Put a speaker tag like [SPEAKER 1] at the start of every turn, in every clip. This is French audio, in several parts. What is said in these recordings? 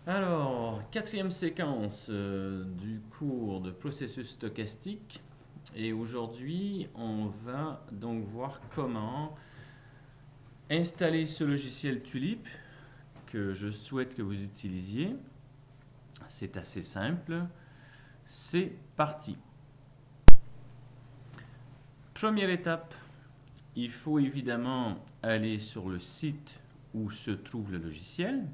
[SPEAKER 1] Alors, quatrième séquence du cours de processus stochastique. Et aujourd'hui, on va donc voir comment installer ce logiciel Tulip que je souhaite que vous utilisiez. C'est assez simple. C'est parti. Première étape, il faut évidemment aller sur le site où se trouve le logiciel.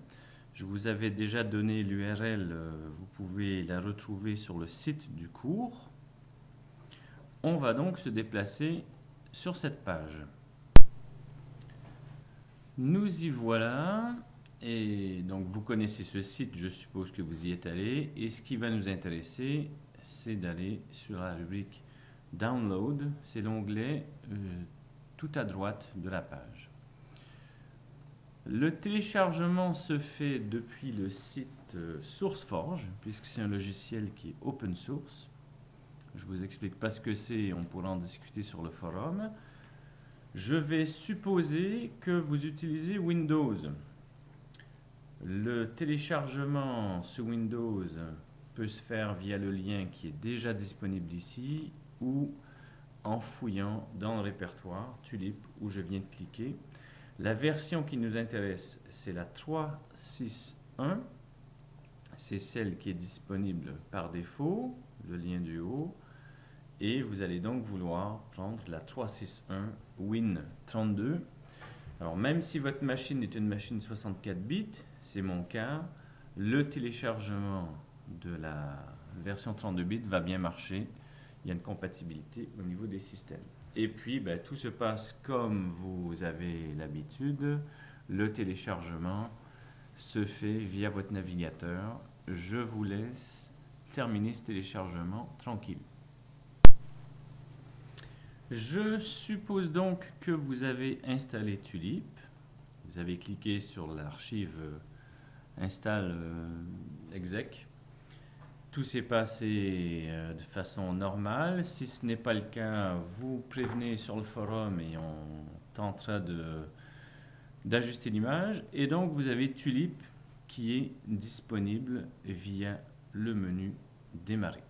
[SPEAKER 1] Je vous avais déjà donné l'URL, vous pouvez la retrouver sur le site du cours. On va donc se déplacer sur cette page. Nous y voilà. Et donc vous connaissez ce site, je suppose que vous y êtes allé. Et ce qui va nous intéresser, c'est d'aller sur la rubrique Download. C'est l'onglet tout à droite de la page. Le téléchargement se fait depuis le site SourceForge, puisque c'est un logiciel qui est open source. Je ne vous explique pas ce que c'est, on pourra en discuter sur le forum. Je vais supposer que vous utilisez Windows. Le téléchargement sous Windows peut se faire via le lien qui est déjà disponible ici ou en fouillant dans le répertoire Tulip où je viens de cliquer. La version qui nous intéresse, c'est la 3.6.1. C'est celle qui est disponible par défaut, le lien du haut. Et vous allez donc vouloir prendre la 3.6.1 Win32. Alors même si votre machine est une machine 64 bits, c'est mon cas, le téléchargement de la version 32 bits va bien marcher. Il y a une compatibilité au niveau des systèmes. Et puis, tout se passe comme vous avez l'habitude. Le téléchargement se fait via votre navigateur. Je vous laisse terminer ce téléchargement tranquille. Je suppose donc que vous avez installé Tulip. Vous avez cliqué sur l'archive install exec. Tout s'est passé de façon normale. Si ce n'est pas le cas, vous prévenez sur le forum et on tentera d'ajuster l'image. Et donc vous avez Tulip qui est disponible via le menu démarrer.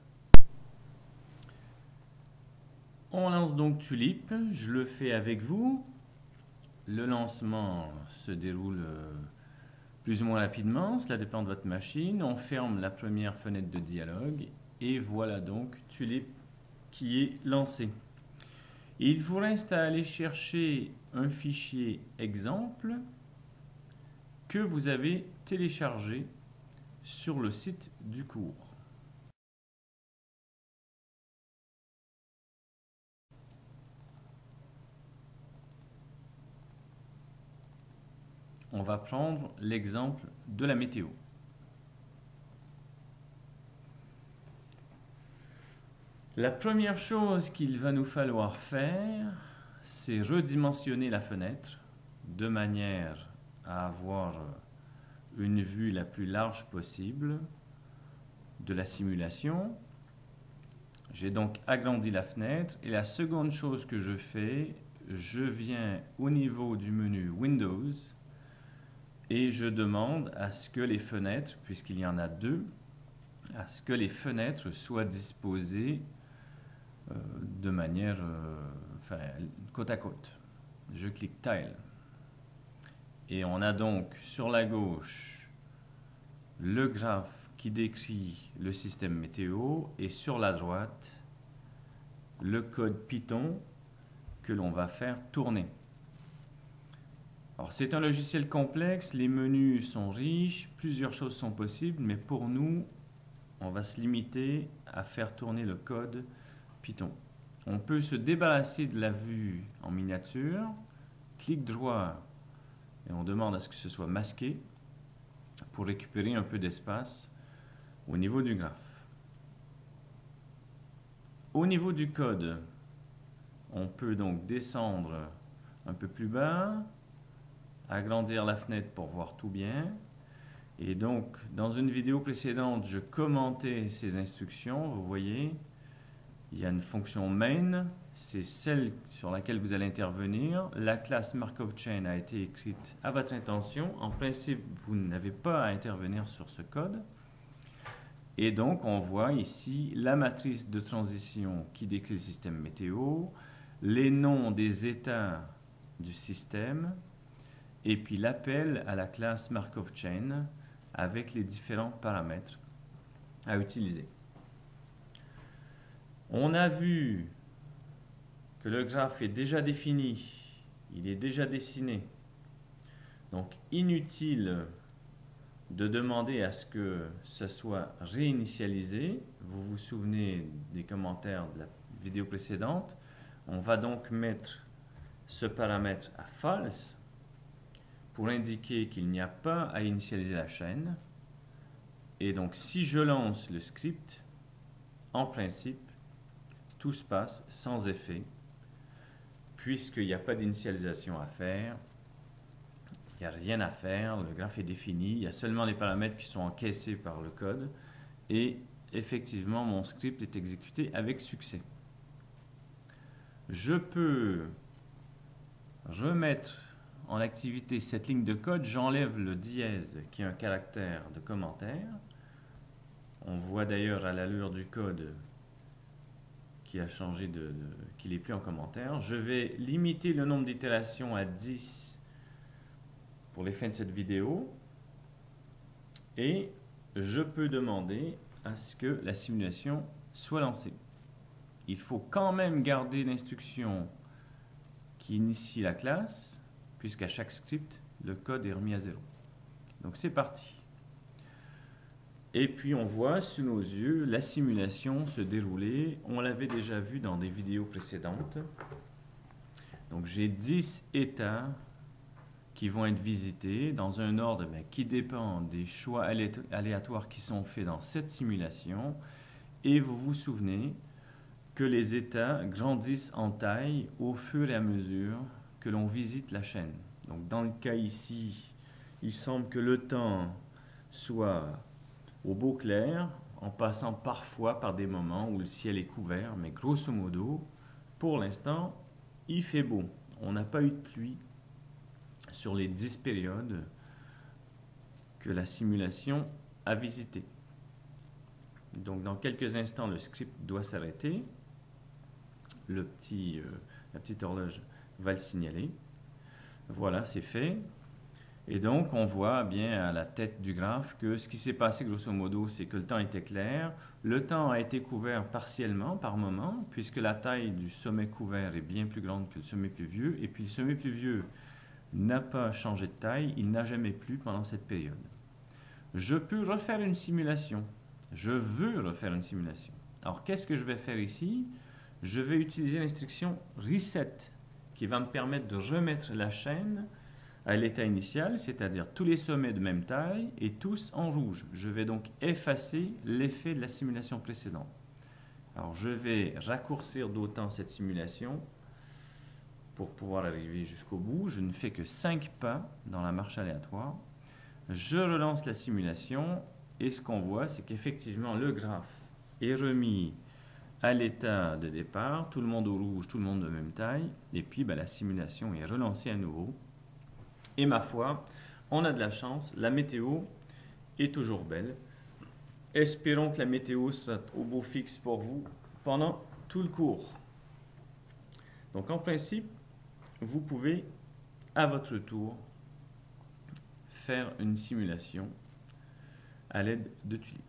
[SPEAKER 1] On lance donc Tulip, je le fais avec vous. Le lancement se déroule plus ou moins rapidement, cela dépend de votre machine. On ferme la première fenêtre de dialogue et voilà donc Tulip qui est lancé. Il vous reste à aller chercher un fichier exemple que vous avez téléchargé sur le site du cours. On va prendre l'exemple de la météo. La première chose qu'il va nous falloir faire, c'est redimensionner la fenêtre de manière à avoir une vue la plus large possible de la simulation. J'ai donc agrandi la fenêtre et la seconde chose que je fais, je viens au niveau du menu Windows et je demande à ce que les fenêtres, puisqu'il y en a deux, à ce que les fenêtres soient disposées de manière côte à côte. Je clique Tile. Et on a donc sur la gauche le graphe qui décrit le système météo et sur la droite le code Python que l'on va faire tourner. Alors c'est un logiciel complexe, les menus sont riches, plusieurs choses sont possibles, mais pour nous, on va se limiter à faire tourner le code Python. On peut se débarrasser de la vue en miniature, clic droit et on demande à ce que ce soit masqué pour récupérer un peu d'espace au niveau du graphe. Au niveau du code, on peut donc descendre un peu plus bas, agrandir la fenêtre pour voir tout bien. Et donc, dans une vidéo précédente, je commentais ces instructions, vous voyez. Il y a une fonction main, c'est celle sur laquelle vous allez intervenir. La classe Markov Chain a été écrite à votre intention. En principe, vous n'avez pas à intervenir sur ce code. Et donc, on voit ici la matrice de transition qui décrit le système météo, les noms des états du système, et puis l'appel à la classe Markov Chain avec les différents paramètres à utiliser. On a vu que le graphe est déjà défini, il est déjà dessiné. Donc, inutile de demander à ce que ça soit réinitialisé. Vous vous souvenez des commentaires de la vidéo précédente. On va donc mettre ce paramètre à false pour indiquer qu'il n'y a pas à initialiser la chaîne. Et donc si je lance le script, en principe, tout se passe sans effet, puisqu'il n'y a pas d'initialisation à faire. Il n'y a rien à faire, le graphe est défini, il y a seulement les paramètres qui sont encaissés par le code et effectivement mon script est exécuté avec succès. Je peux remettre en activité cette ligne de code, j'enlève le dièse qui est un caractère de commentaire. On voit d'ailleurs à l'allure du code qui a changé qu'il n'est plus en commentaire. Je vais limiter le nombre d'itérations à 10 pour les fins de cette vidéo et je peux demander à ce que la simulation soit lancée. Il faut quand même garder l'instruction qui initie la classe puisqu'à chaque script le code est remis à 0. Donc c'est parti. Et puis on voit sous nos yeux la simulation se dérouler. On l'avait déjà vu dans des vidéos précédentes. Donc j'ai 10 états qui vont être visités dans un ordre qui dépend des choix aléatoires qui sont faits dans cette simulation. Et vous vous souvenez que les états grandissent en taille au fur et à mesure que l'on visite la chaîne. Donc dans le cas ici, il semble que le temps soit au beau clair, en passant parfois par des moments où le ciel est couvert, mais grosso modo, pour l'instant, il fait beau. On n'a pas eu de pluie sur les 10 périodes que la simulation a visitées. Donc dans quelques instants, le script doit s'arrêter. La petite horloge va le signaler. Voilà, c'est fait. Et donc, on voit bien à la tête du graphe que ce qui s'est passé, grosso modo, c'est que le temps était clair. Le temps a été couvert partiellement, par moment, puisque la taille du sommet couvert est bien plus grande que le sommet pluvieux. Et puis, le sommet pluvieux n'a pas changé de taille, il n'a jamais plu pendant cette période. Je peux refaire une simulation. Je veux refaire une simulation. Alors, qu'est-ce que je vais faire ici? Je vais utiliser l'instruction reset, qui va me permettre de remettre la chaîne à l'état initial, c'est-à-dire tous les sommets de même taille et tous en rouge. Je vais donc effacer l'effet de la simulation précédente. Alors je vais raccourcir d'autant cette simulation pour pouvoir arriver jusqu'au bout. Je ne fais que 5 pas dans la marche aléatoire. Je relance la simulation et ce qu'on voit, c'est qu'effectivement le graphe est remis à l'état de départ, tout le monde au rouge, tout le monde de même taille, et puis la simulation est relancée à nouveau. Et ma foi, on a de la chance, la météo est toujours belle. Espérons que la météo sera au beau fixe pour vous pendant tout le cours. Donc en principe, vous pouvez à votre tour faire une simulation à l'aide de Tulip.